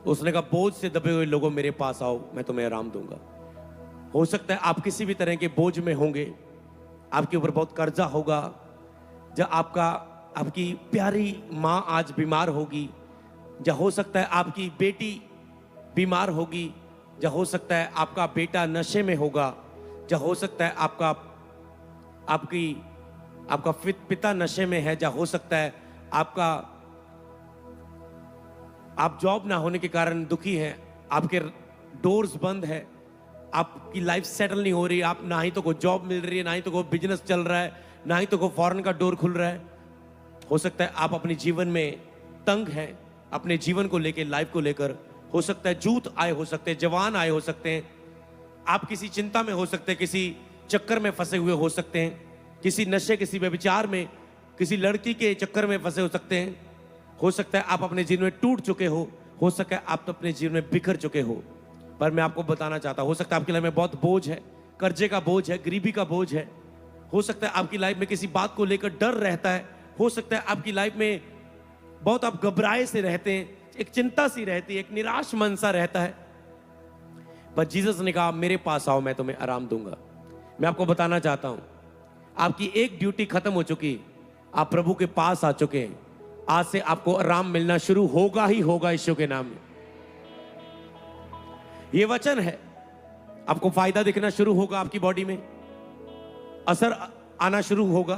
उसने कहा बोझ से दबे हुए लोगों मेरे पास आओ, मैं तुम्हें आराम दूंगा। हो सकता है आप किसी भी तरह के बोझ में होंगे, आपके ऊपर बहुत कर्जा होगा, जब आपकी प्यारी माँ आज बीमार होगी, या हो सकता है आपकी बेटी बीमार होगी, या हो सकता है आपका बेटा नशे में होगा, या हो सकता है आपका पिता नशे में है, या हो सकता है आप जॉब ना होने के कारण दुखी हैं, आपके डोर्स बंद है, आपकी लाइफ सेटल नहीं हो रही, आप ना ही तो कोई जॉब मिल रही है, ना ही तो कोई बिजनेस चल रहा है, ना ही तो कोई फॉरेन का डोर खुल रहा है। हो सकता है आप अपने जीवन में तंग हैं, अपने जीवन को लेकर, लाइफ को लेकर। हो सकता है जूत आए, हो सकते हैं जवान आए, हो सकते हैं आप किसी चिंता में हो सकते हैं, किसी चक्कर में फंसे हुए हो सकते हैं, किसी नशे, किसी व्यभिचार में, किसी लड़की के चक्कर में फंसे हो सकते हैं। हो सकता है आप अपने जीवन में टूट चुके हो सकता है आप तो अपने जीवन में बिखर चुके हो। पर मैं आपको बताना चाहता हूं, हो सकता है आपकी लाइफ में बहुत बोझ है, कर्जे का बोझ है, गरीबी का बोझ है। हो सकता है आपकी लाइफ में किसी बात को लेकर डर रहता है, हो सकता है आपकी लाइफ में बहुत आप घबराए से रहते हैं, एक चिंता सी रहती है, एक निराश मन सा रहता है। पर जीसस ने कहा मेरे पास आओ, मैं तुम्हें आराम दूंगा। मैं आपको बताना चाहता हूं, आपकी एक ड्यूटी खत्म हो चुकी, आप प्रभु के पास आ चुके हैं। आज से आपको आराम मिलना शुरू होगा ही होगा यीशु के नाम में। यह वचन है, आपको फायदा दिखना शुरू होगा, आपकी बॉडी में असर आना शुरू होगा।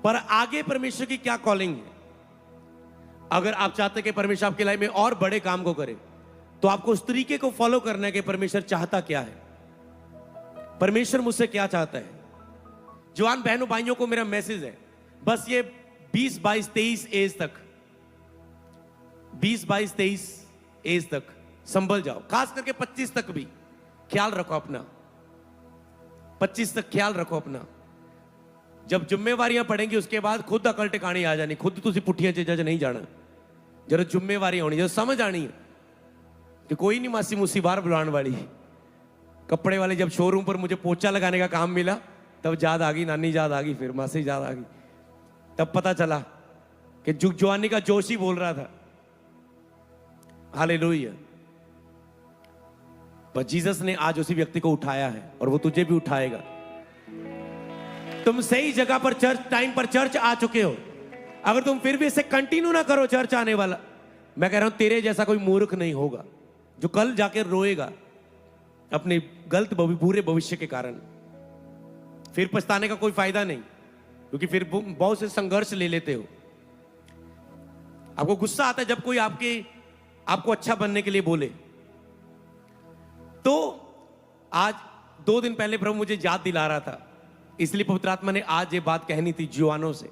पर आगे परमेश्वर की क्या कॉलिंग है? अगर आप चाहते कि परमेश्वर आपकी लाइफ में और बड़े काम को करे, तो आपको उस तरीके को फॉलो करना है कि परमेश्वर चाहता क्या है, परमेश्वर मुझसे क्या चाहता है। जवान बहनों भाइयों को मेरा मैसेज है, बस ये 20, 22, 23 एज तक, 20, 22, 23 एज तक संभल जाओ। खास करके 25 तक भी ख्याल रखो अपना, 25 तक ख्याल रखो अपना। जब जिम्मेवारियां पड़ेंगी उसके बाद खुद अकल टिकानी आ जानी, खुद तुसी पुठियां चीजां च नहीं जाना। जब जिम्मेवारी होनी, जब समझ आनी है कि कोई नहीं मासी मुसी बाहर बुलाने वाली। कपड़े वाले जब शोरूम पर मुझे पोछा लगाने का काम मिला, तब याद आ गई, नानी याद आ गई, फिर मासी याद आ गई। तब पता चला कि जवानी का जोश ही बोल रहा था। हालेलुया। पर जीसस ने आज उसी व्यक्ति को उठाया है और वो तुझे भी उठाएगा। तुम सही जगह पर टाइम पर चर्च आ चुके हो। अगर तुम फिर भी इसे कंटिन्यू ना करो चर्च आने वाला, मैं कह रहा हूं तेरे जैसा कोई मूर्ख नहीं होगा जो कल जाकर रोएगा अपने गलत बुरे भविष्य के कारण। फिर पछताने का कोई फायदा नहीं, क्योंकि फिर बहुत से संघर्ष ले लेते हो। आपको गुस्सा आता है जब कोई आपको अच्छा बनने के लिए बोले। तो आज 2 दिन पहले प्रभु मुझे याद दिला रहा था, इसलिए पवित्र आत्मा ने आज ये बात कहनी थी जवानों से।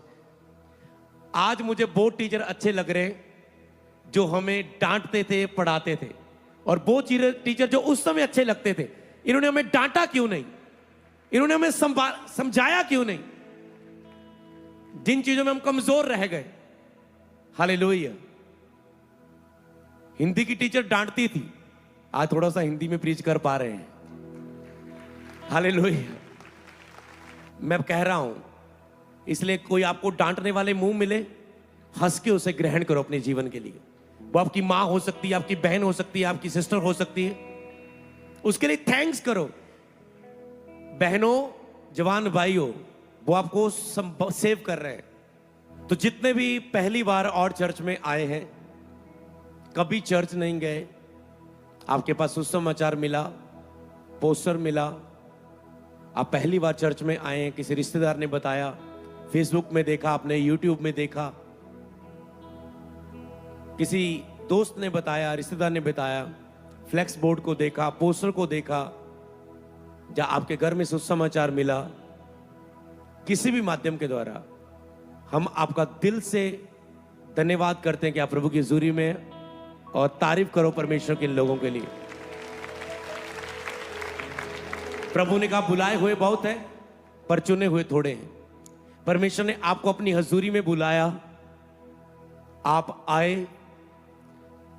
आज मुझे वो टीचर अच्छे लग रहे जो हमें डांटते थे, पढ़ाते थे, और वो टीचर जो उस समय अच्छे लगते थे, इन्होंने हमें डांटा क्यों नहीं, इन्होंने हमें समझाया क्यों नहीं, जिन चीजों में हम कमजोर रह गए। हालेलुया। हिंदी की टीचर डांटती थी, आज थोड़ा सा हिंदी में प्रीच कर पा रहे हैं। हालेलुया। मैं कह रहा हूं, इसलिए कोई आपको डांटने वाले मुंह मिले, हंस के उसे ग्रहण करो अपने जीवन के लिए। वो आपकी मां हो सकती है, आपकी बहन हो सकती है, आपकी सिस्टर हो सकती है, उसके लिए थैंक्स करो। बहनों, जवान भाइयों, वो आपको सेव कर रहे हैं। तो जितने भी पहली बार और चर्च में आए हैं, कभी चर्च नहीं गए, आपके पास सुसमाचार मिला, पोस्टर मिला, आप पहली बार चर्च में आए हैं, किसी रिश्तेदार ने बताया, फेसबुक में देखा, आपने यूट्यूब में देखा, किसी दोस्त ने बताया, रिश्तेदार ने बताया, फ्लेक्स बोर्ड को देखा, पोस्टर को देखा, या आपके घर में सुसमाचार मिला, किसी भी माध्यम के द्वारा, हम आपका दिल से धन्यवाद करते हैं कि आप प्रभु की हुजूरी में, और तारीफ करो परमेश्वर के लोगों के लिए। प्रभु ने कहा बुलाए हुए बहुत है, पर चुने हुए थोड़े हैं। परमेश्वर ने आपको अपनी हजूरी में बुलाया, आप आए,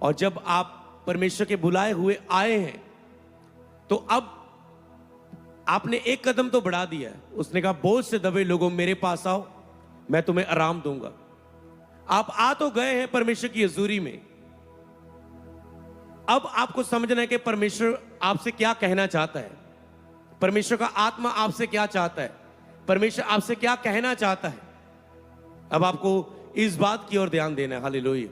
और जब आप परमेश्वर के बुलाए हुए आए हैं, तो अब आपने एक कदम तो बढ़ा दिया है। उसने कहा बोझ से दबे लोगों मेरे पास आओ, मैं तुम्हें आराम दूंगा। आप आ तो गए हैं परमेश्वर की हजूरी में, अब आपको समझना है कि परमेश्वर आपसे क्या कहना चाहता है, परमेश्वर का आत्मा आपसे क्या चाहता है, परमेश्वर आपसे क्या कहना चाहता है। अब आपको इस बात की ओर ध्यान देना है। हालेलुया।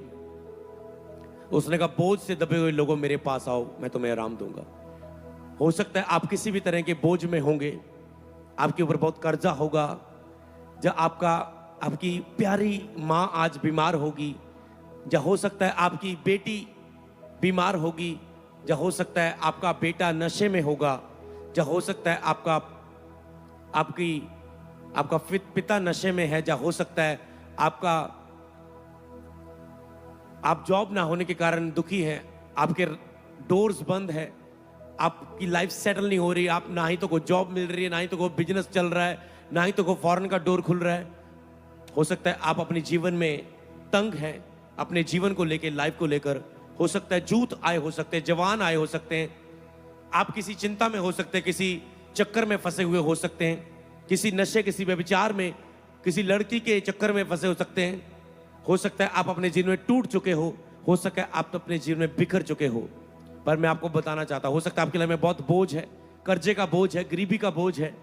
उसने कहा, बोझ से दबे हुए लोगों मेरे पास आओ, मैं तुम्हें आराम दूंगा। हो सकता है आप किसी भी तरह के बोझ में होंगे, आपके ऊपर बहुत कर्जा होगा, जब आपकी प्यारी माँ आज बीमार होगी, या हो सकता है आपकी बेटी बीमार होगी, या हो सकता है आपका बेटा नशे में होगा, या हो सकता है आपका पिता नशे में है, या हो सकता है आप जॉब ना होने के कारण दुखी हैं, आपके डोर्स बंद है, आपकी लाइफ सेटल नहीं हो रही, आप ना ही तो कोई जॉब मिल रही है, ना ही तो कोई बिजनेस चल रहा है, ना ही तो कोई फॉरेन का डोर खुल रहा है। हो सकता है आप अपने जीवन में तंग हैं, अपने जीवन को लेकर, लाइफ को लेकर। हो सकता है जूत आए, हो सकते हैं जवान आए, हो सकते हैं आप किसी चिंता में हो सकते हैं, किसी चक्कर में फंसे हुए हो सकते हैं, किसी नशे, किसी व्यभिचार में, किसी लड़की के चक्कर में फंसे हो सकते हैं। हो सकता है आप अपने जीवन में टूट चुके हो सकता है आप तो अपने जीवन में बिखर चुके हो। पर मैं आपको बताना चाहता हूं, हो सकता है आपकी लाइफ में बहुत बोझ है, कर्जे का बोझ है, गरीबी का बोझ है।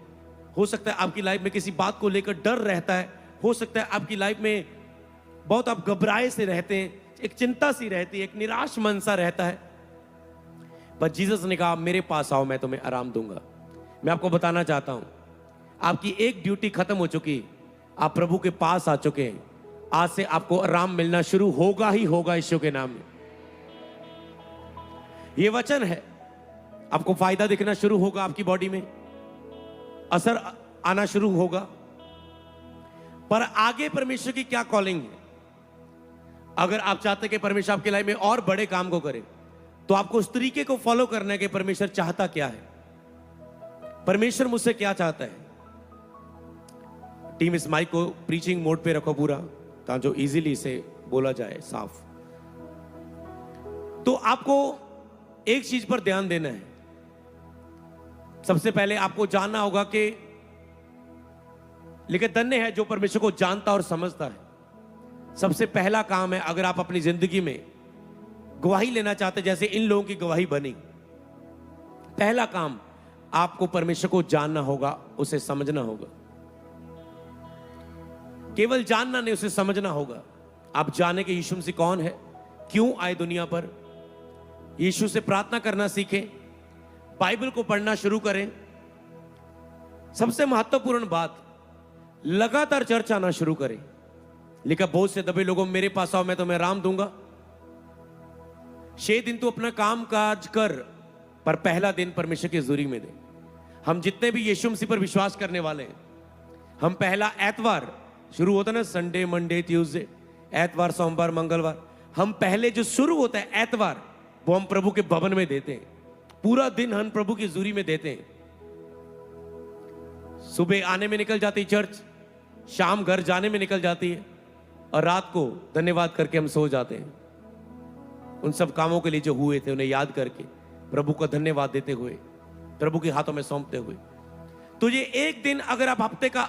हो सकता है आपकी लाइफ में किसी बात को लेकर डर रहता है, हो सकता है आपकी लाइफ में बहुत आप घबराए से रहते हैं, एक चिंता सी रहती है, एक निराश मन सा रहता है। पर जीसस ने कहा, मेरे पास आओ, मैं तुम्हें आराम दूंगा। मैं आपको बताना चाहता हूं, आपकी एक ड्यूटी खत्म हो चुकी, आप प्रभु के पास आ चुके हैं। आज से आपको आराम मिलना शुरू होगा ही होगा, यीशु के नाम में। यह वचन है, आपको फायदा दिखना शुरू होगा, आपकी बॉडी में असर आना शुरू होगा। पर आगे परमेश्वर की क्या कॉलिंग है? अगर आप चाहते कि परमेश्वर आपकी लाइफ में और बड़े काम को करे, तो आपको उस तरीके को फॉलो करना है कि परमेश्वर चाहता क्या है, परमेश्वर मुझसे क्या चाहता है। टीम इस माइक को प्रीचिंग मोड पे रखो पूरा, ताकि जो इजीली इसे बोला जाए साफ। तो आपको एक चीज पर ध्यान देना है। सबसे पहले आपको जानना होगा कि लेकिन धन्य है जो परमेश्वर को जानता और समझता है। सबसे पहला काम है, अगर आप अपनी जिंदगी में गवाही लेना चाहते, जैसे इन लोगों की गवाही बनी, पहला काम आपको परमेश्वर को जानना होगा, उसे समझना होगा। केवल जानना नहीं, उसे समझना होगा। आप जाने कि यीशु मसीह कौन है, क्यों आए दुनिया पर। यीशु से प्रार्थना करना सीखें, बाइबल को पढ़ना शुरू करें। सबसे महत्वपूर्ण बात, लगातार चर्च आना शुरू करें। लिखा, बोझ से दबे लोगों मेरे पास आओ, मैं तुम्हें आराम दूंगा। 6 दिन तो अपना काम काज कर, पर पहला दिन परमेश्वर की हजूरी में दे। हम जितने भी यीशु मसीह पर विश्वास करने वाले हैं, हम पहला एतवार शुरू होता है ना, संडे मंडे ट्यूसडे, एतवार सोमवार मंगलवार, हम पहले जो शुरू होता है एतवार, वो हम प्रभु के भवन में देते हैं। पूरा दिन हम प्रभु की हजूरी में देते हैं। सुबह आने में निकल जाती चर्च, शाम घर जाने में निकल जाती है, और रात को धन्यवाद करके हम सो जाते हैं। उन सब कामों के लिए जो हुए थे उन्हें याद करके, प्रभु को धन्यवाद देते हुए, प्रभु के हाथों में सौंपते हुए। तो ये एक दिन अगर आप हफ्ते का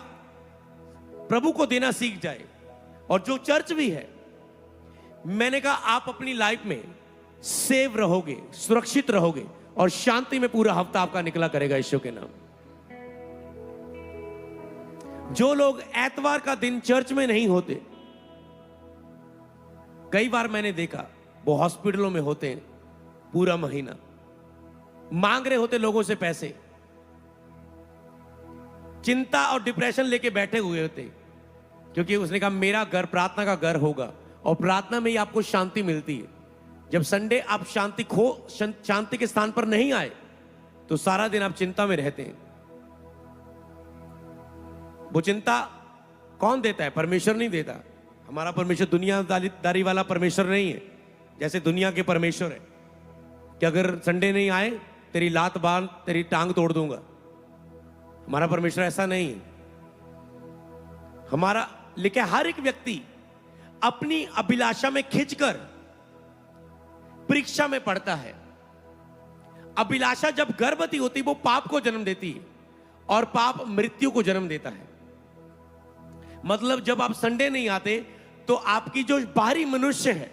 प्रभु को देना सीख जाए, और जो चर्च भी है, मैंने कहा आप अपनी लाइफ में सेव रहोगे, सुरक्षित रहोगे, और शांति में पूरा हफ्ता आपका निकला करेगा यीशु के नाम। जो लोग एतवार का दिन चर्च में नहीं होते, कई बार मैंने देखा वो हॉस्पिटलों में होते हैं, पूरा महीना मांग रहे होते लोगों से पैसे, चिंता और डिप्रेशन लेके बैठे हुए होते, क्योंकि उसने कहा मेरा घर प्रार्थना का घर होगा, और प्रार्थना में ही आपको शांति मिलती है। जब संडे आप शांति के स्थान पर नहीं आए, तो सारा दिन आप चिंता में रहते हैं। वो चिंता कौन देता है? परमेश्वर नहीं देता। हमारा परमेश्वर दुनियादारी वाला परमेश्वर नहीं है, जैसे दुनिया के परमेश्वर है कि अगर संडे नहीं आए तेरी लात बांध, तेरी टांग तोड़ दूंगा। हमारा परमेश्वर ऐसा नहीं है। हमारा लिखा, हर एक व्यक्ति अपनी अभिलाषा में खिंचकर परीक्षा में पड़ता है। अभिलाषा जब गर्भवती होती वो पाप को जन्म देती है, और पाप मृत्यु को जन्म देता है। मतलब जब आप संडे नहीं आते, तो आपकी जो बाहरी मनुष्य है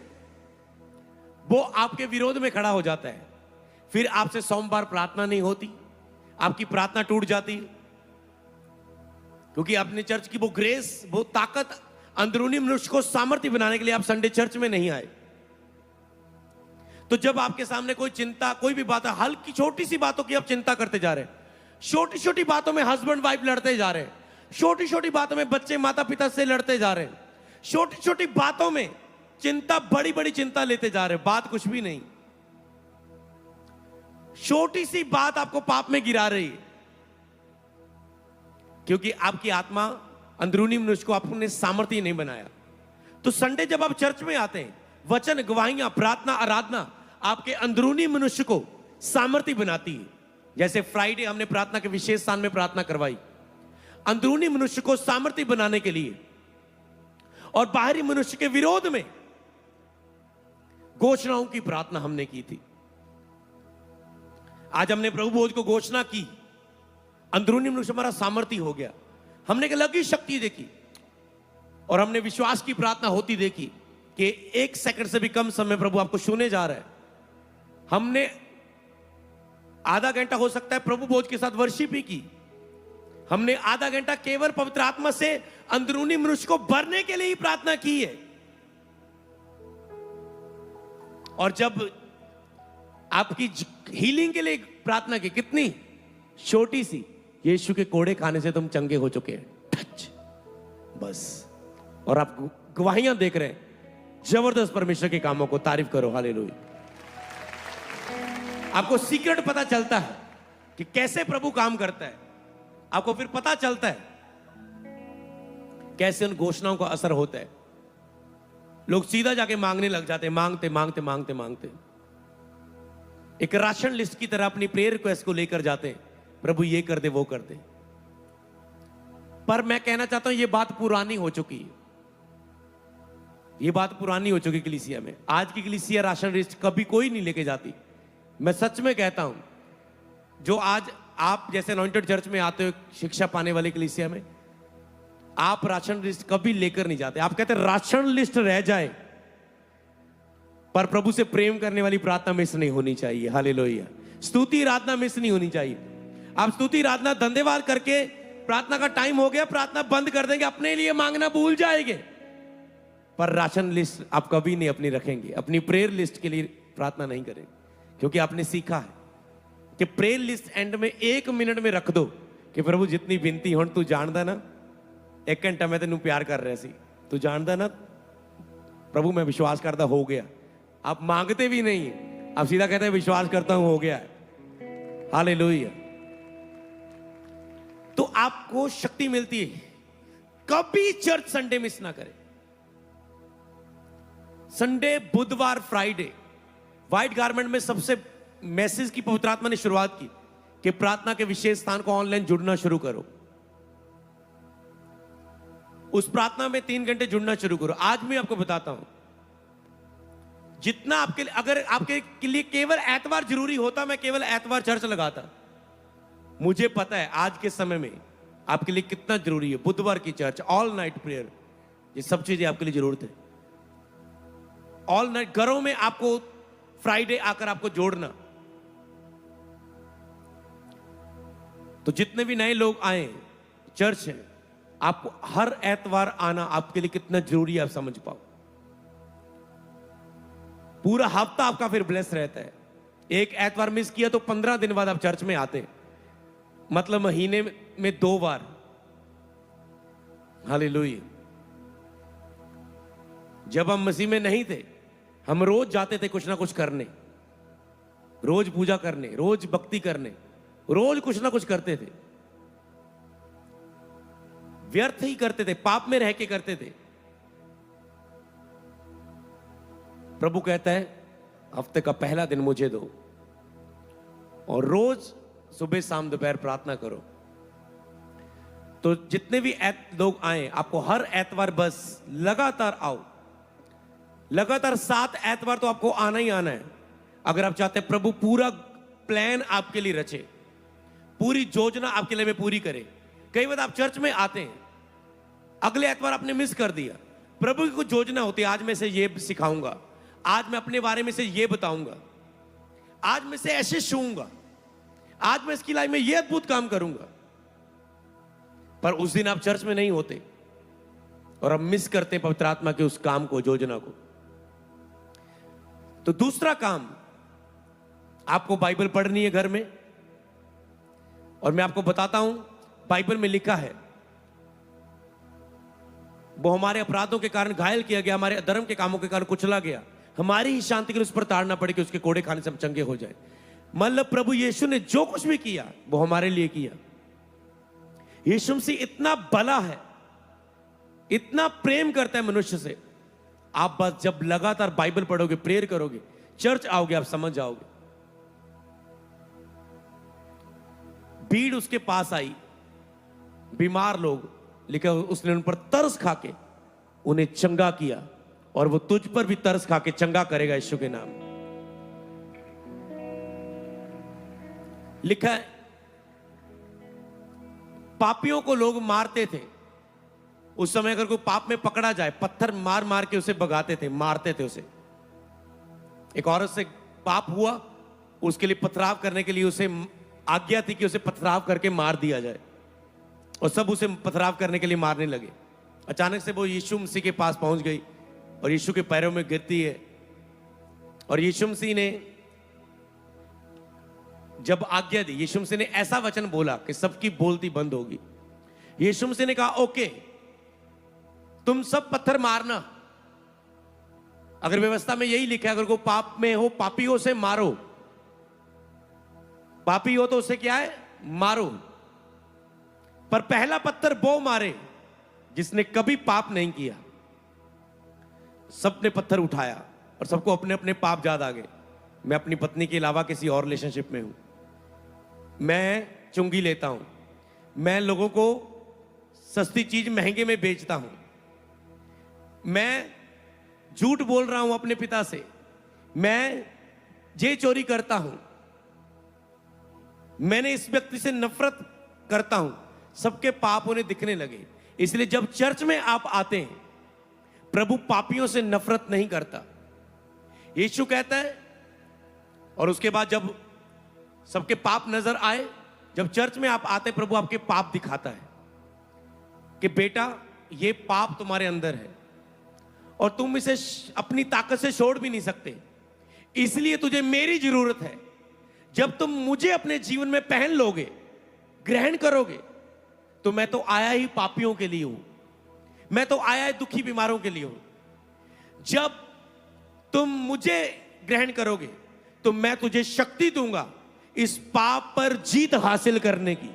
वो आपके विरोध में खड़ा हो जाता है। फिर आपसे सोमवार प्रार्थना नहीं होती, आपकी प्रार्थना टूट जाती है, क्योंकि अपने चर्च की वो ग्रेस, वो ताकत, अंदरूनी मनुष्य को सामर्थ्य बनाने के लिए आप संडे चर्च में नहीं आए। तो जब आपके सामने कोई चिंता, कोई भी बात है, हल्की छोटी सी बातों की आप चिंता करते जा रहे हैं, छोटी छोटी बातों में हस्बैंड वाइफ लड़ते जा रहे हैं, छोटी छोटी बातों में बच्चे माता पिता से लड़ते जा रहे हैं, छोटी छोटी बातों में चिंता, बड़ी बड़ी चिंता लेते जा रहे हैं, बात कुछ भी नहीं, छोटी सी बात आपको पाप में गिरा रही है, क्योंकि आपकी आत्मा, अंदरूनी मनुष्य को आपने सामर्थ्य नहीं बनाया। तो संडे जब आप चर्च में आते हैं, वचन, गवाहियां, प्रार्थना, आराधना आपके अंदरूनी मनुष्य को सामर्थ्य बनाती है। जैसे फ्राइडे हमने प्रार्थना के विशेष स्थान में प्रार्थना करवाई, अंदरूनी मनुष्य को सामर्थ्य बनाने के लिए, और बाहरी मनुष्य के विरोध में घोषणाओं की प्रार्थना हमने की थी। आज हमने प्रभु भोज को घोषणा की, अंदरूनी मनुष्य हमारा सामर्थ्य हो गया, हमने एक अलग ही शक्ति देखी, और हमने विश्वास की प्रार्थना होती देखी कि 1 सेकंड से भी कम समय प्रभु आपको छूने जा रहा है। हमने आधा घंटा हो सकता है प्रभु भोज के साथ वर्शिप ही की, हमने आधा घंटा केवल पवित्र आत्मा से अंदरूनी मनुष्य को भरने के लिए ही प्रार्थना की है। और जब आपकी हीलिंग के लिए प्रार्थना की, कितनी छोटी सी, यीशु के कोड़े खाने से तुम चंगे हो चुके हैं, टच, बस। और आप गवाहियां देख रहे हैं, जबरदस्त परमेश्वर के कामों को तारीफ करो, हालेलुया। आपको सीक्रेट पता चलता है कि कैसे प्रभु काम करता है, आपको फिर पता चलता है कैसे उन घोषणाओं का असर होता है। लोग सीधा जाके मांगने लग जाते हैं, मांगते मांगते मांगते मांगते एक राशन लिस्ट की तरह अपनी प्रेयर रिक्वेस्ट को लेकर जाते हैं, प्रभु ये कर दे, वो कर दे। पर मैं कहना चाहता हूं, ये बात पुरानी हो चुकी है, ये बात पुरानी हो चुकी कलीसिया में। आज की कलीसिया राशन लिस्ट कभी कोई नहीं लेके जाती। मैं सच में कहता हूं, जो आज आप जैसे अनॉइंटेड चर्च में आते हो शिक्षा पाने वाली कलीसिया में, आप राशन लिस्ट कभी लेकर नहीं जाते। आप कहते राशन लिस्ट रह जाए, पर प्रभु से प्रेम करने वाली प्रार्थना मिस नहीं होनी चाहिए, हालेलुया। स्तुति आराधना मिस नहीं होनी चाहिए। आप स्तुति आराधना धन्यवाद करके प्रार्थना का टाइम हो गया, प्रार्थना बंद कर देंगे, अपने लिए मांगना भूल जाएंगे, पर राशन लिस्ट आप कभी नहीं अपनी रखेंगे, अपनी प्रेयर लिस्ट के लिए प्रार्थना नहीं करेंगे, क्योंकि आपने सीखा है कि प्रेयर लिस्ट एंड में 1 मिनट में रख दो कि प्रभु जितनी विनती हो तू जानदा ना, 1 घंटा मैं तेनू प्यार कर रहा सी, तू जानदा ना प्रभु, मैं विश्वास करता हो गया। आप मांगते भी नहीं, आप सीधा कहते हैं विश्वास करता हूं हो गया है, हालेलुया। तो आपको शक्ति मिलती है। कभी चर्च संडे मिस ना करें। संडे, बुधवार, फ्राइडे, व्हाइट गारमेंट में सबसे मैसेज की पवित्र आत्मा ने शुरुआत की कि प्रार्थना के विशेष स्थान को ऑनलाइन जुड़ना शुरू करो। उस प्रार्थना में 3 घंटे जुड़ना शुरू करो। आज मैं आपको बताता हूं, जितना आपके लिए, अगर आपके लिए केवल एतवार जरूरी होता, मैं केवल एतवार चर्च लगाता। मुझे पता है आज के समय में आपके लिए कितना जरूरी है बुधवार की चर्च, ऑल नाइट प्रेयर, ये सब चीजें आपके लिए जरूरत है। ऑल नाइट घरों में आपको फ्राइडे आकर आपको जोड़ना। तो जितने भी नए लोग आए चर्च है, आपको हर एतवार आना आपके लिए कितना जरूरी है आप समझ पाओ। पूरा हफ्ता आपका फिर ब्लेस रहता है। एक एतवार मिस किया तो 15 दिन बाद आप चर्च में आते, मतलब महीने में 2 बार, हालेलुया। जब हम मसीह में नहीं थे, हम रोज जाते थे कुछ ना कुछ करने, रोज पूजा करने, रोज भक्ति करने, रोज कुछ ना कुछ करते थे, व्यर्थ ही करते थे, पाप में रह के करते थे। प्रभु कहता है हफ्ते का पहला दिन मुझे दो, और रोज सुबह शाम दोपहर प्रार्थना करो। तो जितने भी लोग आए, आपको हर एतवार बस लगातार आओ, लगातार 7 एतवार तो आपको आना ही आना है। अगर आप चाहते हैं प्रभु पूरा प्लान आपके लिए रचे, पूरी योजना आपके लिए में पूरी करे। कई बार आप चर्च में आते हैं, अगले एतवार आपने मिस कर दिया, प्रभु की कुछ योजना होती है, आज मैं से ये सिखाऊंगा, आज मैं अपने बारे में से ये बताऊंगा, आज मैं से ऐसे छूऊंगा, आज मैं इसकी लाइफ में ये अद्भुत काम करूंगा। पर उस दिन आप चर्च में नहीं होते और हम मिस करते हैं पवित्र आत्मा के उस काम को, योजना को। तो दूसरा काम, आपको बाइबल पढ़नी है घर में। और मैं आपको बताता हूं, बाइबल में लिखा है वो हमारे अपराधों के कारण घायल किया गया, हमारे अधर्म के कामों के कारण कुचला गया, हमारी ही शांति के लिए उस पर ताड़ना पड़े कि उसके कोड़े खाने से हम चंगे हो जाए। मतलब प्रभु यीशु ने जो कुछ भी किया वो हमारे लिए किया। यीशु मसीह इतना भला है, इतना प्रेम करता है मनुष्य से। आप बस जब लगातार बाइबल पढ़ोगे, प्रेयर करोगे, चर्च आओगे, आप समझ जाओगे। भीड़ उसके पास आई, बीमार लोग, लेकिन उसने उन पर तरस खाके उन्हें चंगा किया, और वो तुझ पर भी तरस खाके चंगा करेगा यीशु के नाम। लिखा है पापियों को लोग मारते थे। उस समय अगर कोई पाप में पकड़ा जाए, पत्थर मार मार के उसे भगाते थे, मारते थे उसे। एक औरत से पाप हुआ, उसके लिए पथराव करने के लिए उसे आज्ञा थी कि उसे पथराव करके मार दिया जाए, और सब उसे पथराव करने के लिए मारने लगे। अचानक से वो यीशु मसीह के पास पहुंच गई और यीशु के पैरों में गिरती है। और यीशु मसीह ने जब आज्ञा दी, यीशु मसीह ने ऐसा वचन बोला कि सबकी बोलती बंद होगी। यीशु मसीह ने कहा, ओके, तुम सब पत्थर मारना। अगर व्यवस्था में यही लिखा है, अगर कोई पाप में हो, पापी हो, उसे मारो। पापी हो तो उसे क्या है, मारो। पर पहला पत्थर वो मारे जिसने कभी पाप नहीं किया। सबने पत्थर उठाया और सबको अपने अपने पाप याद आ गए। मैं अपनी पत्नी के अलावा किसी और रिलेशनशिप में हूं, मैं चुंगी लेता हूं, मैं लोगों को सस्ती चीज महंगे में बेचता हूं, मैं झूठ बोल रहा हूं अपने पिता से, मैं ये चोरी करता हूं, मैंने इस व्यक्ति से नफरत करता हूं। सबके पाप उन्हें दिखने लगे। इसलिए जब चर्च में आप आते हैं, प्रभु पापियों से नफरत नहीं करता, यीशु कहता है। और उसके बाद जब सबके पाप नजर आए, जब चर्च में आप आते, प्रभु आपके पाप दिखाता है कि बेटा, ये पाप तुम्हारे अंदर है और तुम इसे अपनी ताकत से छोड़ भी नहीं सकते, इसलिए तुझे मेरी जरूरत है। जब तुम मुझे अपने जीवन में पहन लोगे, ग्रहण करोगे, तो मैं तो आया ही पापियों के लिए हूं, मैं तो आया ही दुखी बीमारों के लिए हूं। जब तुम मुझे ग्रहण करोगे तो मैं तुझे शक्ति दूंगा इस पाप पर जीत हासिल करने की।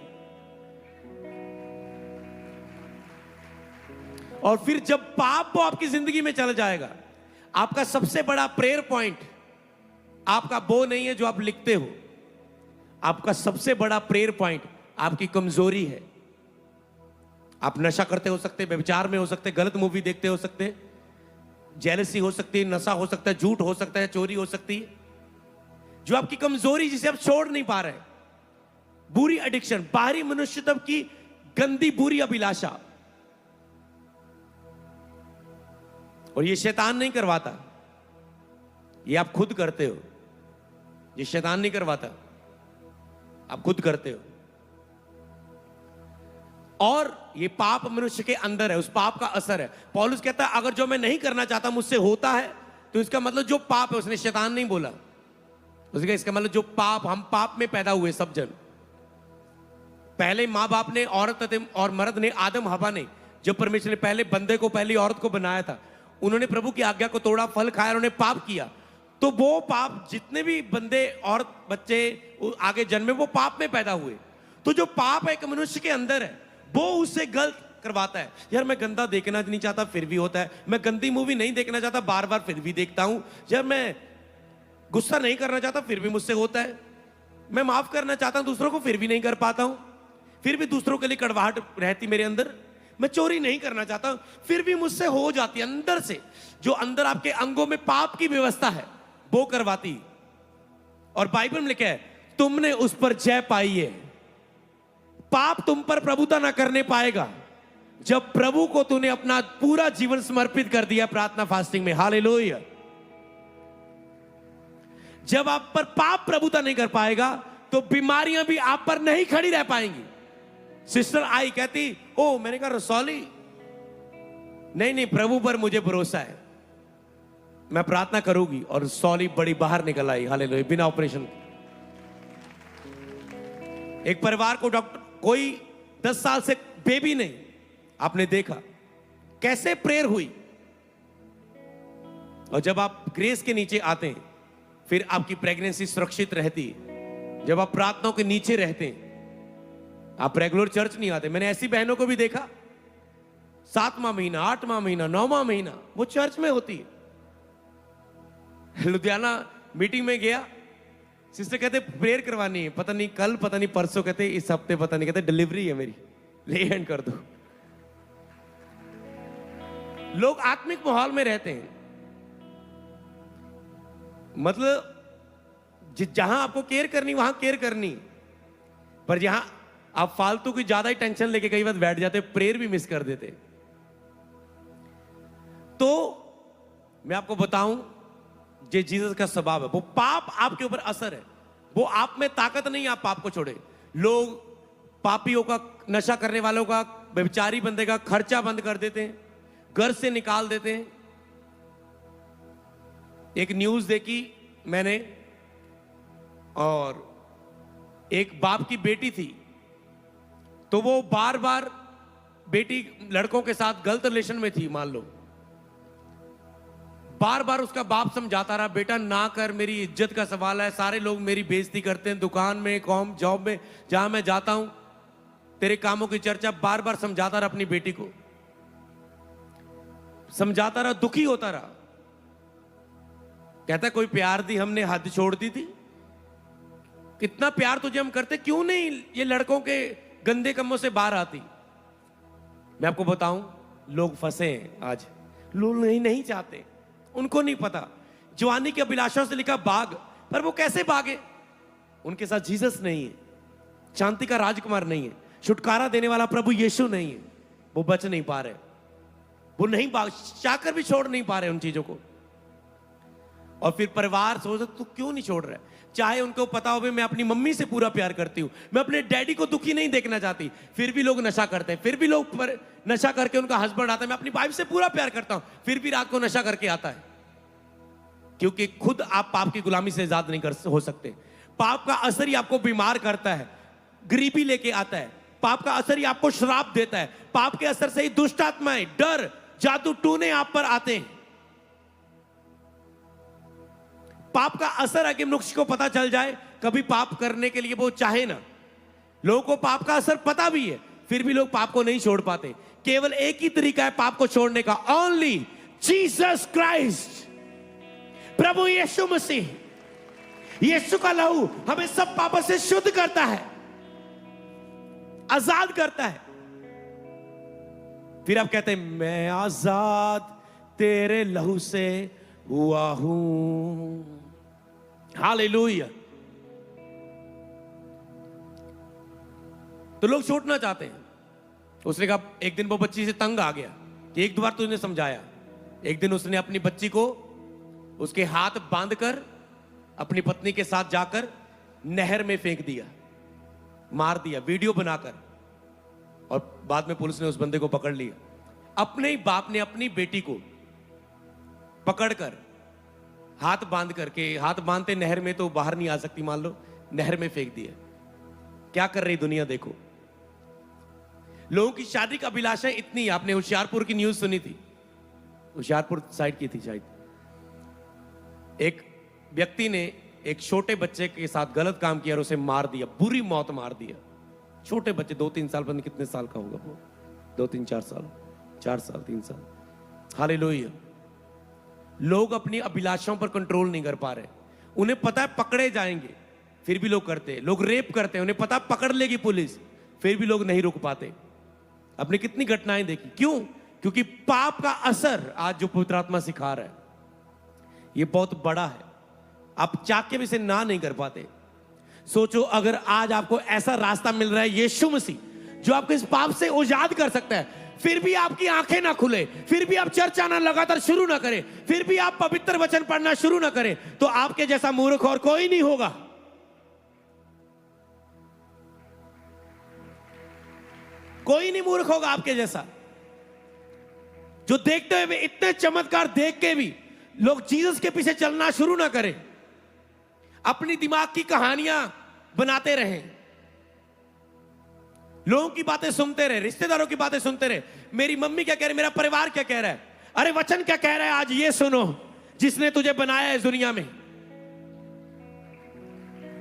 और फिर जब पाप वो आपकी जिंदगी में चला जाएगा, आपका सबसे बड़ा प्रेयर पॉइंट आपका वो नहीं है जो आप लिखते हो, आपका सबसे बड़ा प्रेयर पॉइंट आपकी कमजोरी है। आप नशा करते हो सकते, व्यभिचार में हो सकते, गलत मूवी देखते हो सकते, जेलसी हो सकती है, नशा हो सकता है, झूठ हो सकता है, चोरी हो सकती है। जो आपकी कमजोरी, जिसे आप छोड़ नहीं पा रहे, बुरी एडिक्शन, बाहरी मनुष्यत्व की गंदी बुरी अभिलाषा। और ये शैतान नहीं करवाता, ये आप खुद करते हो। ये शैतान नहीं करवाता, आप खुद करते हो। और ये पाप मनुष्य के अंदर है, उस पाप का असर है। पौलुस कहता है, अगर जो मैं नहीं करना चाहता मुझसे होता है, तो इसका मतलब जो पाप है, उसने शैतान नहीं बोला, उसका इसका मतलब जो पाप, हम पाप में पैदा हुए सब जन। पहले मां बाप ने, औरत और मर्द ने, आदम हवा ने, जब परमेश्वर ने पहले बंदे को, पहली औरत को बनाया था, उन्होंने प्रभु की आज्ञा को तोड़ा, फल खाया, उन्होंने पाप किया। तो वो पाप, जितने भी बंदे, औरत, बच्चे आगे जन्मे, वो पाप में पैदा हुए। तो जो पाप है एक मनुष्य के अंदर है, वो उससे गलत करवाता है। यार मैं गंदा देखना नहीं चाहता, फिर भी होता है। मैं गंदी मूवी नहीं देखना चाहता, बार बार फिर भी देखता हूं। जब मैं गुस्सा नहीं करना चाहता, फिर भी मुझसे होता है। मैं माफ करना चाहता हूं दूसरों को, फिर भी नहीं कर पाता हूं। फिर भी दूसरों के लिए कड़वाहट रहती मेरे अंदर। मैं चोरी नहीं करना चाहता, फिर भी मुझसे हो जाती है। अंदर से, जो अंदर आपके अंगों में पाप की व्यवस्था है, वो करवाती। और बाइबल में लिखा है, तुमने उस पर जय पाई है। पाप तुम पर प्रभुता ना करने पाएगा जब प्रभु को तूने अपना पूरा जीवन समर्पित कर दिया प्रार्थना फास्टिंग में। हालेलुया। जब आप पर पाप प्रभुता नहीं कर पाएगा तो बीमारियां भी आप पर नहीं खड़ी रह पाएंगी। सिस्टर आई कहती, ओ मैंने कहा रसौली, नहीं नहीं प्रभु पर मुझे भरोसा है, मैं प्रार्थना करूंगी। और सॉली बड़ी बाहर निकल आई, हालेलुया, बिना ऑपरेशन। एक परिवार को डॉक्टर, कोई 10 साल से बेबी नहीं, आपने देखा कैसे प्रेयर हुई। और जब आप ग्रेस के नीचे आते हैं फिर आपकी प्रेगनेंसी सुरक्षित रहती है। जब आप प्रार्थनाओं के नीचे रहते हैं, आप रेगुलर चर्च नहीं आते। मैंने ऐसी बहनों को भी देखा 7वां महीना, 8वां महीना, 9वां महीना वो चर्च में होती है। लुधियाना मीटिंग में गया, सिस्टर कहते प्रेयर करवानी है, पता नहीं कल, पता नहीं परसों, कहते इस हफ्ते पता नहीं, कहते डिलीवरी है मेरी, ले हैंड कर दो। लोग आत्मिक माहौल में रहते हैं, मतलब जहां आपको केयर करनी वहां केयर करनी, पर जहां आप फालतू की ज्यादा ही टेंशन लेके कई बार बैठ जाते, प्रेयर भी मिस कर देते। तो मैं आपको बताऊं, ये जीसस का स्वभाव है। वो पाप आपके ऊपर असर है, वो आप में ताकत नहीं, आप पाप को छोड़े। लोग पापियों का, नशा करने वालों का, व्यभिचारी बंदे का खर्चा बंद कर देते हैं, घर से निकाल देते हैं। एक न्यूज देखी मैंने, और एक बाप की बेटी थी, तो वो बार बार बेटी लड़कों के साथ गलत रिलेशन में थी, मान लो, बार बार उसका बाप समझाता रहा, बेटा ना कर, मेरी इज्जत का सवाल है, सारे लोग मेरी बेइज्जती करते हैं, दुकान में, कॉम, जॉब में, जहां मैं जाता हूं, तेरे कामों की चर्चा। बार बार समझाता रहा अपनी बेटी को, समझाता रहा, दुखी होता रहा। कहता कोई प्यार दी, हमने हद छोड़ दी थी, कितना प्यार तुझे हम करते, क्यों नहीं ये लड़कों के गंदे कमों से बाहर आती। मैं आपको बताऊं, लोग फंसे हैं आज, लोग नहीं चाहते, उनको नहीं पता। जवानी के अभिलाषाओं से लिखा भाग, पर वो कैसे भागे? उनके साथ जीसस नहीं है, शांति का राजकुमार नहीं है, छुटकारा देने वाला प्रभु यीशु नहीं है, वो बच नहीं पा रहे, वो नहीं भाग, चाहकर भी छोड़ नहीं पा रहे उन चीजों को। और फिर परिवार सोचता, तू क्यों नहीं छोड़ रहा है? चाहे उनको पता हो मैं अपनी मम्मी से पूरा प्यार करती हूं, मैं अपने डैडी को दुखी नहीं देखना चाहती, फिर भी लोग नशा करते हैं, फिर भी लोग नशा करके उनका हस्बैंड आता है, मैं अपनी वाइफ से पूरा प्यार करता हूं, फिर भी रात को नशा करके आता है। क्योंकि खुद आप पाप की गुलामी से आजाद नहीं हो सकते। पाप का असर ही आपको बीमार करता है, गरीबी लेके आता है, पाप का असर ही आपको श्राप देता है, पाप के असर से ही दुष्ट आत्माएं, डर, जादू टूने आप पर आते हैं। पाप का असर आगे मनुष्य को पता चल जाए, कभी पाप करने के लिए वो चाहे ना। लोगों को पाप का असर पता भी है, फिर भी लोग पाप को नहीं छोड़ पाते। केवल एक ही तरीका है पाप को छोड़ने का, ओनली जीसस क्राइस्ट, प्रभु यीशु मसीह। यीशु का लहू हमें सब पापों से शुद्ध करता है, आजाद करता है। फिर आप कहते हैं मैं आजाद तेरे लहू से हुआ हूं, हालेलुया। तो लोग छोड़ना चाहते हैं। उसने कहा, एक दिन वो बच्ची से तंग आ गया कि एक दो बार तुझने समझाया। एक दिन उसने अपनी बच्ची को उसके हाथ बांधकर अपनी पत्नी के साथ जाकर नहर में फेंक दिया, मार दिया, वीडियो बनाकर, और बाद में पुलिस ने उस बंदे को पकड़ लिया। अपने ही बाप ने अपनी बेटी को पकड़कर हाथ बांध करके, हाथ बांधते नहर में तो बाहर नहीं आ सकती, मान लो, नहर में फेंक दिया। क्या कर रही दुनिया देखो। लोगों की शादी की अभिलाषाएं इतनी। आपने होशियारपुर की न्यूज सुनी थी, होशियारपुर साइड की थी शायद, एक व्यक्ति ने एक छोटे बच्चे के साथ गलत काम किया और उसे मार दिया, बुरी मौत मार दिया। छोटे बच्चे 2-3 साल, पता नहीं कितने साल का होगा वो, 2-3-4 साल, 4 साल, 3 साल। हालेलुया। लोग अपनी अभिलाषाओं पर कंट्रोल नहीं कर पा रहे। उन्हें पता है पकड़े जाएंगे, फिर भी लोग करते हैं। लोग रेप करते हैं, उन्हें पता पकड़ लेगी पुलिस, फिर भी लोग नहीं रुक पाते। आपने कितनी घटनाएं देखी, क्यों? क्योंकि पाप का असर आज जो पवित्र आत्मा सिखा रहा है ये बहुत बड़ा है। आप चाह के भी इसे ना नहीं कर पाते। सोचो अगर आज आपको ऐसा रास्ता मिल रहा है, यीशु मसीह, जो आपको इस पाप से आजाद कर सकता है, फिर भी आपकी आंखें ना खुले, फिर भी आप चर्च आना लगातार शुरू ना करें, फिर भी आप पवित्र वचन पढ़ना शुरू ना करें, तो आपके जैसा मूर्ख और कोई नहीं होगा। कोई नहीं मूर्ख होगा आपके जैसा। जो देखते हुए इतने चमत्कार देख के भी लोग जीसस के पीछे चलना शुरू ना करें, अपनी दिमाग की कहानियां बनाते रहें, लोगों की बातें सुनते रहे, रिश्तेदारों की बातें सुनते रहे, मेरी मम्मी क्या कह रही, मेरा परिवार क्या कह रहा है, अरे वचन क्या कह रहा है, आज ये सुनो, जिसने तुझे बनाया है दुनिया में,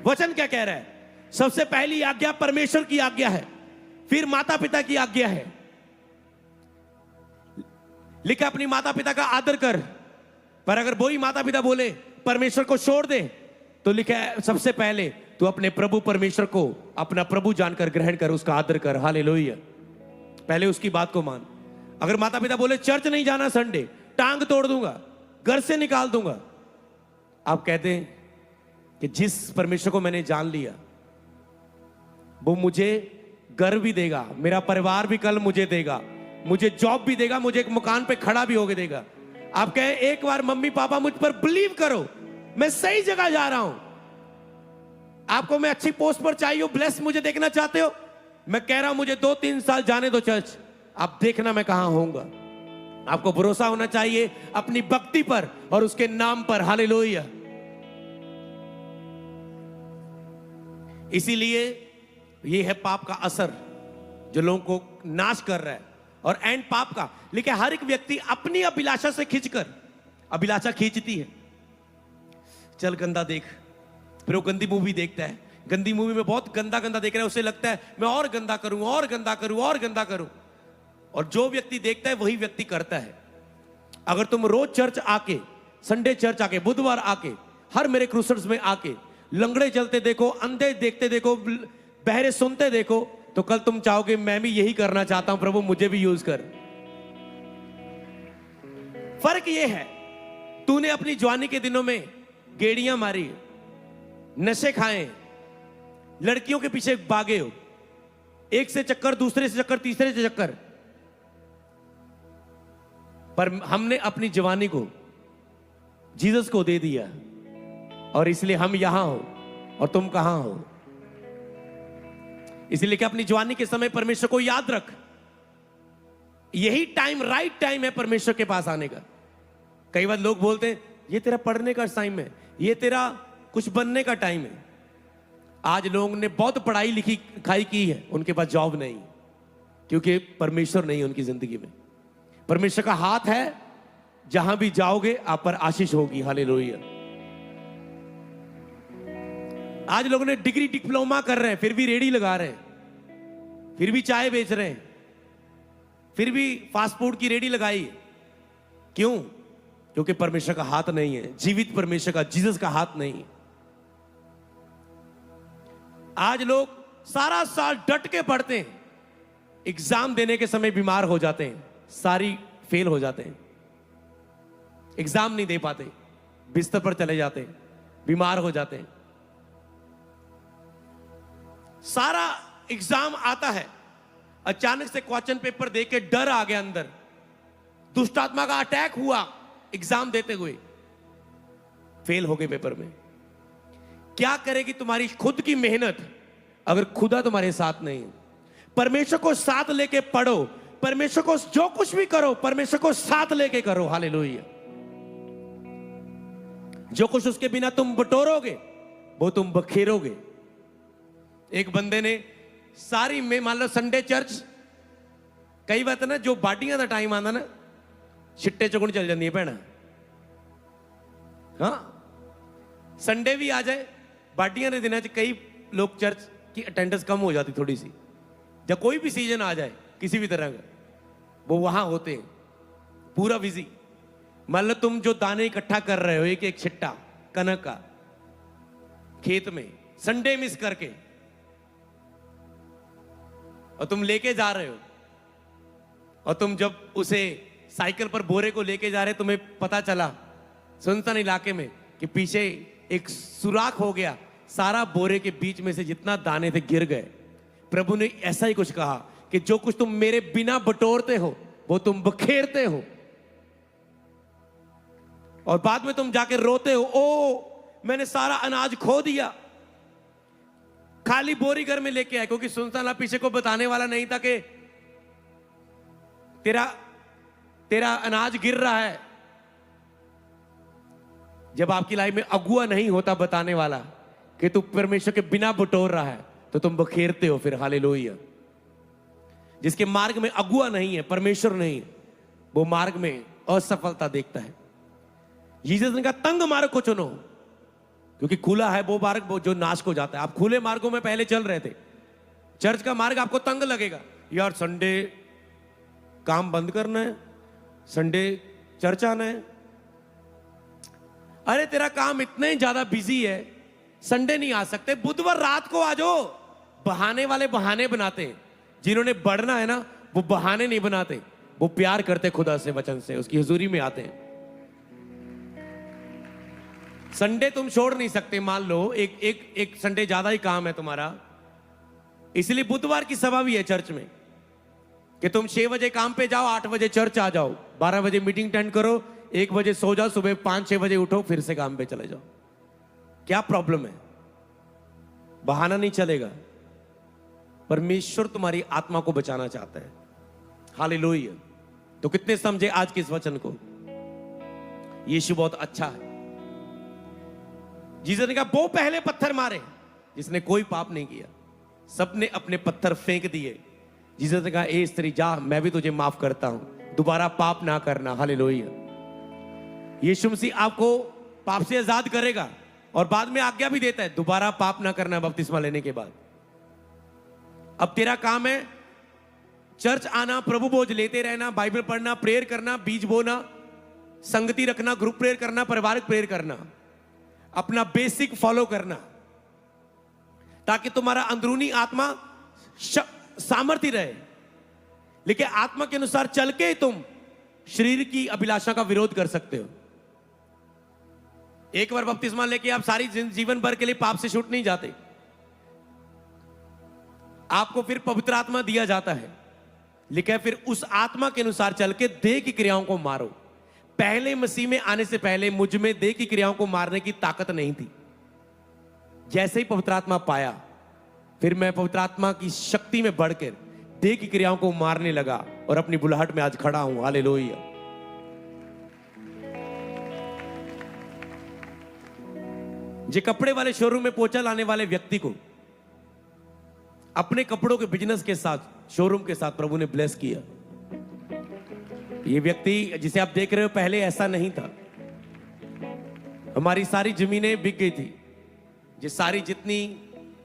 वचन क्या कह रहा है। सबसे पहली आज्ञा परमेश्वर की आज्ञा है, फिर माता पिता की आज्ञा है। लिखा अपनी माता पिता का आदर कर, पर अगर वही माता पिता बोले परमेश्वर को छोड़ दे, तो लिखा है सबसे पहले तू अपने प्रभु परमेश्वर को अपना प्रभु जानकर ग्रहण कर, उसका आदर कर। हालेलुया। पहले उसकी बात को मान। अगर माता पिता बोले चर्च नहीं जाना संडे, टांग तोड़ दूंगा, घर से निकाल दूंगा, आप कहते हैं कि जिस परमेश्वर को मैंने जान लिया वो मुझे घर भी देगा, मेरा परिवार भी कल मुझे देगा, मुझे जॉब भी देगा, मुझे एक मकान पे खड़ा भी होके देगा। आप कहे एक बार मम्मी पापा मुझ पर बिलीव करो, मैं सही जगह जा रहा हूं, आपको मैं अच्छी पोस्ट पर चाहिए हो, ब्लेस मुझे देखना चाहते हो, मैं कह रहा हूं मुझे 2-3 साल जाने दो चर्च, आप देखना मैं कहां होऊंगा। आपको भरोसा होना चाहिए अपनी भक्ति पर और उसके नाम पर। हालेलुया। इसीलिए ये है पाप का असर जो लोगों को नाश कर रहा है। और एंड पाप का लेकिन हर एक व्यक्ति अपनी अभिलाषा से खींचकर, अभिलाषा खींचती है, चल गंदा देख, फिर वो गंदी मूवी देखता है, गंदी मूवी में बहुत गंदा गंदा देख रहा है, उसे लगता है मैं और गंदा करूं और गंदा करूं और गंदा करूं, और जो व्यक्ति देखता है वही व्यक्ति करता है। अगर तुम रोज चर्च आके, संडे चर्च आके, बुधवार आके, हर मेरे क्रूसर्स में आके लंगड़े चलते देखो, अंधे देखते देखो, बहरे सुनते देखो, तो कल तुम चाहोगे मैं भी यही करना चाहता हूं, प्रभु मुझे भी यूज कर। फर्क यह है, तूने अपनी जवानी के दिनों में गेड़ियां मारी, नशे खाए, लड़कियों के पीछे भागे हो, एक से चक्कर, दूसरे से चक्कर, तीसरे से चक्कर, पर हमने अपनी जवानी को जीसस को दे दिया, और इसलिए हम यहां हो और तुम कहां हो। इसलिए कि अपनी जवानी के समय परमेश्वर को याद रख, यही टाइम, राइट टाइम है परमेश्वर के पास आने का। कई बार लोग बोलते हैं ये तेरा पढ़ने का टाइम है, ये तेरा कुछ बनने का टाइम है। आज लोगों ने बहुत पढ़ाई लिखी खाई की है, उनके पास जॉब नहीं, क्योंकि परमेश्वर नहीं है उनकी जिंदगी में। परमेश्वर का हाथ है, जहां भी जाओगे आप पर आशीष होगी। हालेलुया। आज लोगों ने डिग्री डिप्लोमा कर रहे हैं, फिर भी रेडी लगा रहे हैं, फिर भी चाय बेच रहे हैं, फिर भी फास्ट फूड की रेडी लगाई। क्यों? क्योंकि परमेश्वर का हाथ नहीं है, जीवित परमेश्वर का, जीसस का हाथ नहीं। आज लोग सारा साल डट के पढ़ते हैं, एग्जाम देने के समय बीमार हो जाते हैं, सारी फेल हो जाते हैं, एग्जाम नहीं दे पाते, बिस्तर पर चले जाते हैं, बीमार हो जाते हैं। सारा एग्जाम आता है, अचानक से क्वेश्चन पेपर देख के डर आ गया अंदर, दुष्ट आत्मा का अटैक हुआ एग्जाम देते हुए, फेल हो गए पेपर में। क्या करेगी तुम्हारी खुद की मेहनत अगर खुदा तुम्हारे साथ नहीं है? परमेश्वर को साथ लेके पढ़ो, परमेश्वर को जो कुछ भी करो परमेश्वर को साथ लेके करो। हालेलुया। जो कुछ उसके बिना तुम बटोरोगे वो तुम बखेरोगे। एक बंदे ने सारी में, मान लो संडे चर्च, कई बात है ना, जो बाटियां का टाइम आना ना, छिट्टे चुगण चल जाती है भैन। हाँ, संडे भी आ जाए, बाटियां के दिनों कई लोग चर्च की अटेंडेंस कम हो जाती थोड़ी सी, जब कोई भी सीजन आ जाए किसी भी तरह का, वो वहां होते हैं पूरा बिजी। मान लो तुम जो दाने इकट्ठा कर रहे हो, एक एक छिट्टा कनक का खेत में, संडे मिस करके, और तुम लेके जा रहे हो, और तुम जब उसे साइकिल पर बोरे को लेके जा रहे, तुम्हें पता चला सुनसान इलाके में कि पीछे एक सुराख हो गया, सारा बोरे के बीच में से जितना दाने थे गिर गए। प्रभु ने ऐसा ही कुछ कहा कि जो कुछ तुम मेरे बिना बटोरते हो वो तुम बखेरते हो, और बाद में तुम जाके रोते हो, ओ मैंने सारा अनाज खो दिया। खाली बोरी घर में लेके आए, क्योंकि सुनसान पीछे को बताने वाला नहीं था कि तेरा अनाज गिर रहा है। जब आपकी लाइफ में अगुआ नहीं होता बताने वाला कि तू परमेश्वर के बिना बटोर रहा है, तो तुम बखेरते हो फिर। हालेलुया। जिसके मार्ग में अगुआ नहीं है, परमेश्वर नहीं है, वो मार्ग में असफलता देखता है। यीशु ने कहा तंग मार्ग को चुनो, क्योंकि खुला है वो मार्ग वो जो नाश को जाता है। आप खुले मार्गों में पहले चल रहे थे। चर्च का मार्ग आपको तंग लगेगा, यार संडे काम बंद करना है, संडे चर्च आना है। अरे तेरा काम इतना ही ज्यादा बिजी है, संडे नहीं आ सकते, बुधवार रात को आ जाओ। बहाने वाले बहाने बनाते हैं। जिन्होंने बढ़ना है ना, वो बहाने नहीं बनाते, वो प्यार करते खुदा से, वचन से, उसकी हुजूरी में आते हैं। संडे तुम छोड़ नहीं सकते। मान लो एक संडे ज्यादा ही काम है तुम्हारा, इसलिए बुधवार की सभा भी है चर्च में कि तुम 6 बजे काम पे जाओ, 8 बजे चर्च आ जाओ, 12 बजे मीटिंग अटेंड करो, 1 बजे सो जाओ, सुबह 5-6 बजे उठो, फिर से काम पे चले जाओ। क्या प्रॉब्लम है? बहाना नहीं चलेगा। परमेश्वर तुम्हारी आत्मा को बचाना चाहता है। हालेलुया। तो कितने समझे आज के इस वचन को? यीशु बहुत अच्छा है। जीसस ने कहा वो पहले पत्थर मारे जिसने कोई पाप नहीं किया। सबने अपने पत्थर फेंक दिए। जीसस ने कहा ए स्त्री जा, मैं भी तुझे माफ करता हूं, दोबारा पाप ना करना। हालेलुया। यीशु मसीह आपको पाप से आजाद करेगा और बाद में आज्ञा भी देता है दोबारा पाप ना करना बपतिस्मा लेने के बाद। अब तेरा काम है चर्च आना, प्रभु भोज लेते रहना, बाइबल पढ़ना, प्रेयर करना, बीज बोना, संगति रखना, ग्रुप प्रेयर करना, पारिवारिक प्रेयर करना, अपना बेसिक फॉलो करना, ताकि तुम्हारा अंदरूनी आत्मा सामर्थ्य रहे। लेकिन आत्मा के अनुसार चल के तुम शरीर की अभिलाषा का विरोध कर सकते हो। एक बार बपतिस्मा लेके आप सारी जीवन भर के लिए पाप से छूट नहीं जाते। आपको फिर पवित्र आत्मा दिया जाता है, लेकिन फिर उस आत्मा के अनुसार चल के देह की क्रियाओं को मारो। पहले मसीह में आने से पहले मुझ में देह की क्रियाओं को मारने की ताकत नहीं थी। जैसे ही पवित्र आत्मा पाया, फिर मैं पवित्र आत्मा की शक्ति में बढ़कर देह की क्रियाओं को मारने लगा और अपनी बुलाहट में आज खड़ा हूं। हालेलुया। जे कपड़े वाले शोरूम में पोछा लाने वाले व्यक्ति को अपने कपड़ों के बिजनेस के साथ, शोरूम के साथ प्रभु ने ब्लेस किया। ये व्यक्ति जिसे आप देख रहे हो पहले ऐसा नहीं था। हमारी सारी जमीनें बिक गई थी। ये सारी जितनी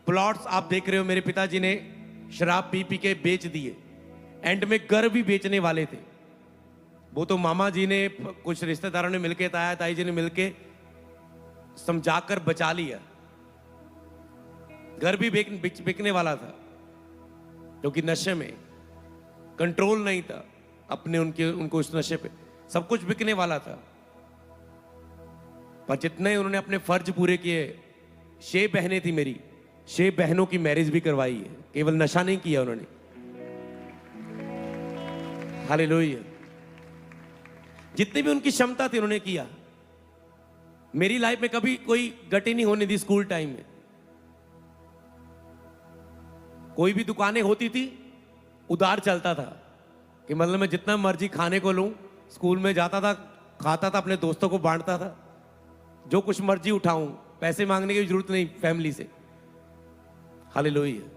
प्लॉट्स आप देख रहे हो मेरे पिताजी ने शराब पी पी के बेच दिए। एंड में घर भी बेचने वाले थे। वो तो मामा जी ने, कुछ रिश्तेदारों ने मिलके, ताई जी ने मिलके समझाकर बचा लिया। घर भी बिकने वाला था, क्योंकि नशे में कंट्रोल नहीं था अपने उनको उस नशे पे, सब कुछ बिकने वाला था। पर जितने उन्होंने अपने फर्ज पूरे किए, 6 बहनें थी मेरी, 6 बहनों की मैरिज भी करवाई है। केवल नशा नहीं किया उन्होंने। हालेलुया। जितनी भी उनकी क्षमता थी उन्होंने किया। मेरी लाइफ में कभी कोई गति नहीं होने दी। स्कूल टाइम में कोई भी दुकानें होती थी, उधार चलता था कि मतलब मैं जितना मर्जी खाने को लूं। स्कूल में जाता था, खाता था, अपने दोस्तों को बांटता था, जो कुछ मर्जी उठाऊं, पैसे मांगने की जरूरत नहीं फैमिली से। हालेलुया।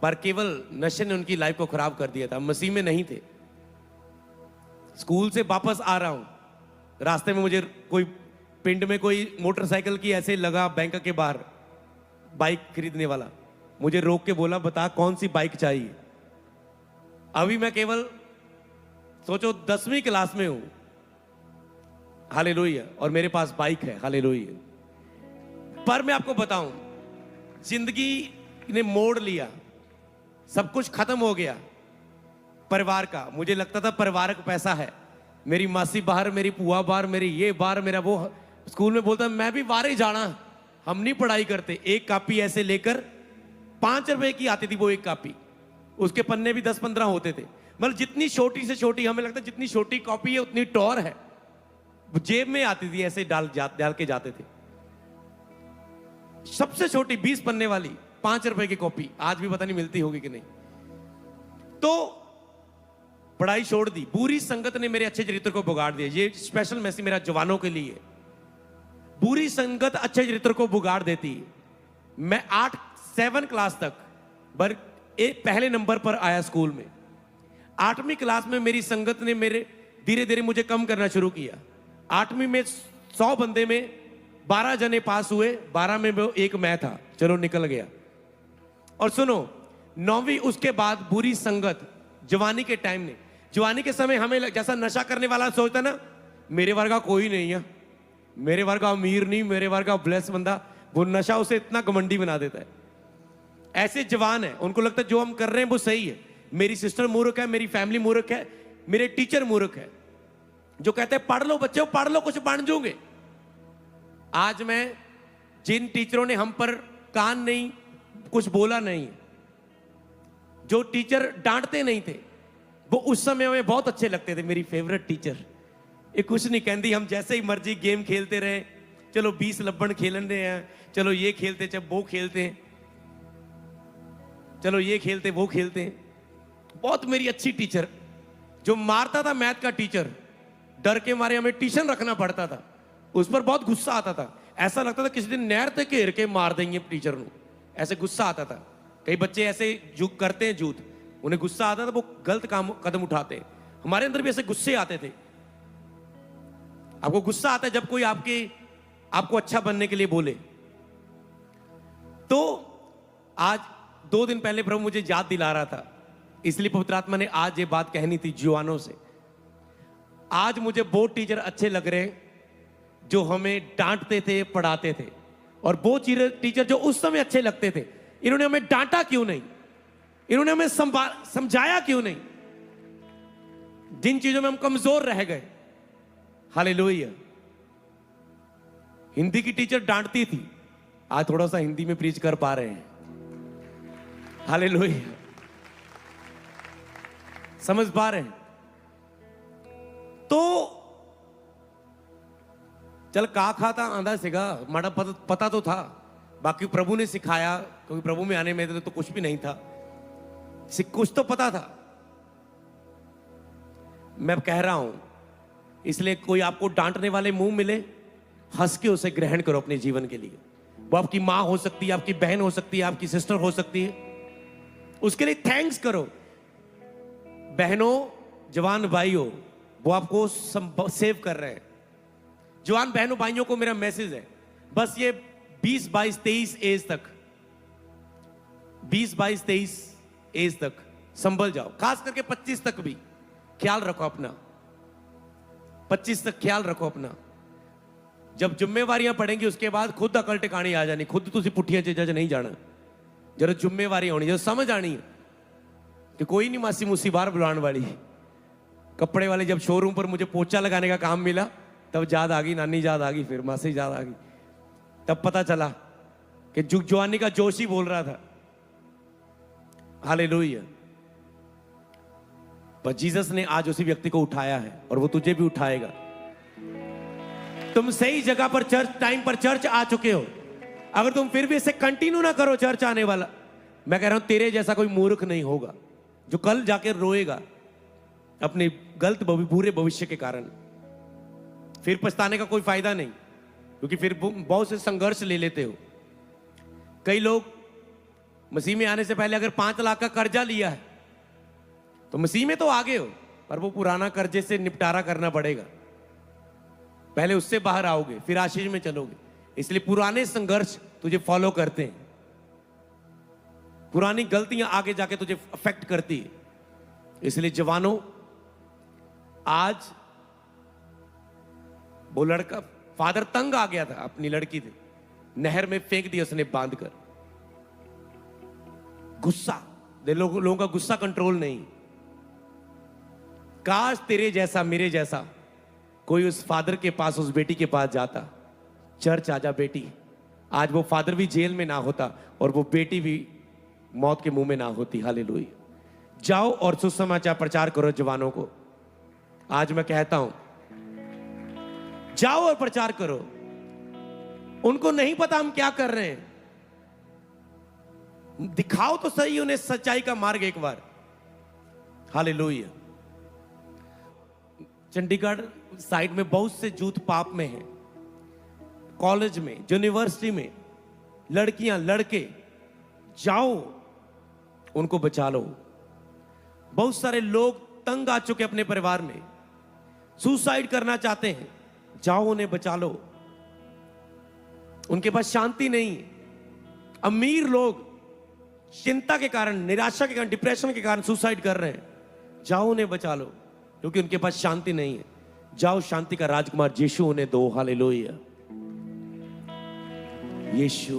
पर केवल नशे ने उनकी लाइफ को खराब कर दिया था। मसीह में नहीं थे। स्कूल से वापस आ रहा हूं, रास्ते में मुझे कोई पिंड में कोई मोटरसाइकिल की ऐसे लगा बैंक के बाहर, बाइक खरीदने वाला। मुझे रोक के बोला बता कौन सी बाइक चाहिए। अभी मैं केवल सोचो 10वीं क्लास में हूं। हालेलुया। और मेरे पास बाइक है। हालेलुया। पर मैं आपको बताऊं, जिंदगी ने मोड़ लिया, सब कुछ खत्म हो गया परिवार का। मुझे लगता था परिवार का पैसा है, मेरी मासी बाहर, मेरी पुआ बाहर, मेरी ये बाहर, मेरा वो। स्कूल में बोलता मैं भी बाहर ही जाना, हम नहीं पढ़ाई करते। एक कॉपी ऐसे लेकर 5 रुपए की आती थी वो एक कॉपी, उसके पन्ने भी 10-15 होते थे। मतलब जितनी छोटी से छोटी, हमें लगता है जितनी छोटी कॉपी है उतनी टॉर है, वो जेब में आती थी, ऐसे डाल के जाते थे। सबसे छोटी 20 पन्ने वाली 5 रुपए की कॉपी, आज भी पता नहीं मिलती होगी कि नहीं। तो पढ़ाई छोड़ दी, बुरी संगत ने मेरे अच्छे चरित्र को बिगाड़ दिया। ये स्पेशल मैसेज मेरा जवानों के लिए। बुरी संगत अच्छे चरित्र को बिगाड़ देती है। मैं 7 क्लास तक पहले नंबर पर आया स्कूल में। 8वीं क्लास में मेरी संगत ने मेरे धीरे धीरे मुझे कम करना शुरू किया। 8वीं में 100 बंदे में 12 जने पास हुए, 12 में एक मैं था, चलो निकल गया। और सुनो, 9वीं उसके बाद बुरी संगत, जवानी के टाइम ने, जवानी के समय हमें जैसा नशा करने वाला सोचता ना, मेरे वर्गा कोई नहीं है, मेरे वर्गा अमीर नहीं, मेरे वर्गा ब्लेस बंदा, वो नशा उसे इतना घमंडी बना देता है। ऐसे जवान है, उनको लगता है जो हम कर रहे हैं वो सही है। मेरी सिस्टर मूर्ख है, मेरी फैमिली मूर्ख है, मेरे टीचर मूर्ख है, जो कहते हैं पढ़ लो बच्चों, पढ़ लो, कुछ बन जाओगे। आज मैं, जिन टीचरों ने हम पर कान नहीं, कुछ बोला नहीं, जो टीचर डांटते नहीं थे, वो उस समय हमें बहुत अच्छे लगते थे। मेरी फेवरेट टीचर, ये कुछ नहीं कहती, हम जैसे ही मर्जी गेम खेलते रहे, चलो 20 लब्बड़ खेलन रहे हैं, चलो ये खेलते, चाहे वो खेलते हैं, चलो ये खेलते वो खेलते हैं। बहुत मेरी अच्छी टीचर, जो मारता था मैथ का टीचर, डर के मारे हमें ट्यूशन रखना पड़ता था, उस पर बहुत गुस्सा आता था। ऐसा लगता था किसी दिन नहर से घेर के मार देंगे टीचर को, ऐसे गुस्सा आता था। कई बच्चे ऐसे करते हैं जूत, उन्हें गुस्सा आता था, वो गलत कदम उठाते हैं। हमारे अंदर भी ऐसे गुस्से आते थे। आपको गुस्सा आता है जब कोई आपको अच्छा बनने के लिए बोले। तो आज 2 दिन पहले प्रभु मुझे याद दिला रहा था, इसलिए पवित्र आत्मा ने आज ये बात कहनी थी जवानों से। आज मुझे वो टीचर अच्छे लग रहे हैं जो हमें डांटते थे, पढ़ाते थे। और वो टीचर जो उस समय अच्छे लगते थे, इन्होंने हमें डांटा क्यों नहीं, इन्होंने हमें समझाया क्यों नहीं, जिन चीजों में हम कमजोर रह गए। हालेलुया। हिंदी की टीचर डांटती थी, आज थोड़ा सा हिंदी में प्रीच कर पा रहे हैं। हालेलुया। समझ पा रहे हैं। तो चल का खाता आंदा सिगा, माड़ा पता तो था, बाकी प्रभु ने सिखाया, क्योंकि प्रभु में आने में तो कुछ भी नहीं था, कुछ तो पता था। मैं कह रहा हूं, इसलिए कोई आपको डांटने वाले मुंह मिले, हंस के उसे ग्रहण करो अपने जीवन के लिए। वो आपकी माँ हो सकती है, आपकी बहन हो सकती है, आपकी सिस्टर हो सकती है, उसके लिए थैंक्स करो। बहनों, जवान भाइयों, वो आपको सेव कर रहे हैं। जवान बहनों भाइयों को मेरा मैसेज है, बस ये 20, 22, 23 एज तक, 20, 22, 23 एज तक संभल जाओ। खास करके 25 तक भी ख्याल रखो अपना, 25 तक ख्याल रखो अपना। जब जिम्मेवारियां पड़ेंगी उसके बाद खुद अकल टिकानी आ जानी, खुद तुसी पुठियां चीजां च नहीं जाना। जब जिम्मेवारी होनी, जब समझ आनी है कि कोई नहीं मासी मूसी बाहर बुलाने वाली। कपड़े वाले जब शोरूम पर मुझे पोछा लगाने का काम मिला, तब याद आ गई, नानी याद आ गई, फिर मासी याद आ गई। तब पता चला कि जवानी का जोश ही बोल रहा था। हालेलुया। पर जीसस ने आज उसी व्यक्ति को उठाया है, और वो तुझे भी उठाएगा। तुम सही जगह पर, टाइम पर चर्च आ चुके हो। अगर तुम फिर भी इसे कंटिन्यू ना करो चर्च आने वाला, मैं कह रहा हूं तेरे जैसा कोई मूर्ख नहीं होगा जो कल जाके रोएगा अपने गलत बुरे भविष्य के कारण। फिर पछताने का कोई फायदा नहीं, क्योंकि फिर बहुत से संघर्ष ले लेते हो। कई लोग मसीह में आने से पहले अगर 5 लाख का कर्जा लिया है तो मसीह में तो आगे हो, पर वो पुराना कर्जे से निपटारा करना पड़ेगा। पहले उससे बाहर आओगे, फिर आशीष में चलोगे। इसलिए पुराने संघर्ष तुझे फॉलो करते हैं, पुरानी गलतियां आगे जाके तुझे अफेक्ट करती है। इसलिए जवानों, आज वो लड़का, फादर तंग आ गया था अपनी लड़की से, नहर में फेंक दिया उसने बांध कर। गुस्सा, लोगों का गुस्सा कंट्रोल नहीं। काश तेरे जैसा, मेरे जैसा कोई उस फादर के पास, उस बेटी के पास जाता। चर्च आजा बेटी, आज वो फादर भी जेल में ना होता और वो बेटी भी मौत के मुंह में ना होती। हालेलुया। जाओ और सुसमाचार प्रचार करो जवानों को। आज मैं कहता हूं, जाओ और प्रचार करो। उनको नहीं पता हम क्या कर रहे हैं, दिखाओ तो सही उन्हें सच्चाई का मार्ग एक बार। हालेलुया। चंडीगढ़ साइड में बहुत से यूथ पाप में हैं, कॉलेज में, यूनिवर्सिटी में, लड़कियां, लड़के, जाओ उनको बचा लो। बहुत सारे लोग तंग आ चुके अपने परिवार में, सुसाइड करना चाहते हैं, जाओ उन्हें बचा लो। उनके पास शांति नहीं। अमीर लोग चिंता के कारण, निराशा के कारण, डिप्रेशन के कारण सुसाइड कर रहे हैं, जाओ उन्हें बचा लो, क्योंकि उनके पास शांति नहीं है। जाओ शांति का राजकुमार यीशु उन्हें दो। हालेलुया। यीशु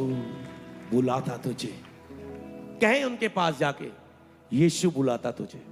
बुलाता तुझे, कहे उनके पास जाके, यीशु बुलाता तुझे।